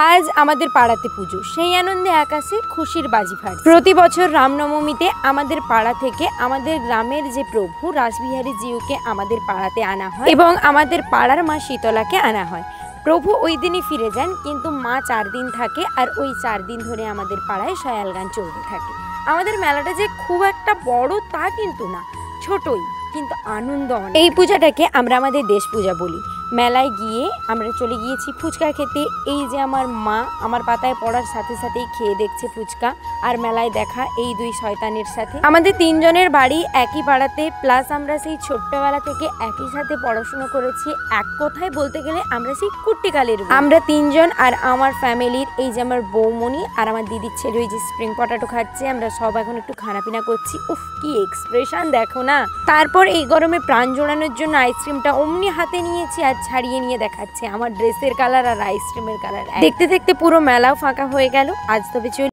আজ আমাদের পাড়াতে পুজো, সেই আনন্দে আকাশে খুশির বাজি ফাটছে। প্রতি বছর রামনবমীতে আমাদের পাড়া থেকে আমাদের গ্রামের যে প্রভু রাসবিহারী জিউকে আমাদের পাড়াতে আনা হয় এবং আমাদের পাড়ার মা শীতলাকে আনা হয়। প্রভু ওই দিনই ফিরে যান, কিন্তু মা 4 দিন থাকে আর ওই 4 দিন ধরে আমাদের পাড়ায় সয়াল গান চলতে থাকে। আমাদের মেলাটা যে খুব একটা বড় তা কিন্তু না, ছোটই, কিন্তু আনন্দ অনেক। এই পূজাটাকে আমরা আমাদের দেশ পূজা বলি। মেলায় গিয়ে আমরা চলে গিয়েছি ফুচকা খেতে। এই যে আমার মা আমার পাতায় পড়ার সাথে সাথেই খেয়ে দেখছে ফুচকা, আর মেলায় দেখা এই 2 শয়তানের সাথে। আমাদের 3 জনের বাড়ি একই পাড়াতে, প্লাস আমরা সেই ছোট্টবেলা থেকে একই সাথে পড়াশোনা করেছি। এক কথায় বলতে গেলে আমরা সেই কুট্টিকালের। আমরা 3 জন আর আমার ফ্যামিলির, এই যে আমার বৌমণি আর আমার দিদির ছেলে ওই যে স্প্রিং পটাটো খাচ্ছে। আমরা সব এখন একটু খানাপিনা করছি। উফ, কি এক্সপ্রেশন দেখো না। তারপর এই গরমে প্রাণ জোড়ানোর জন্য আইসক্রিমটা অমনি হাতে নিয়েছি আর ছাড়িয়ে নিয়ে দেখাচ্ছে আমার ড্রেসের কালার আর আইসক্রিমের কালার। দেখতে দেখতে পুরো মেলাও ফাঁকা হয়ে গেল। আজ তবে চল।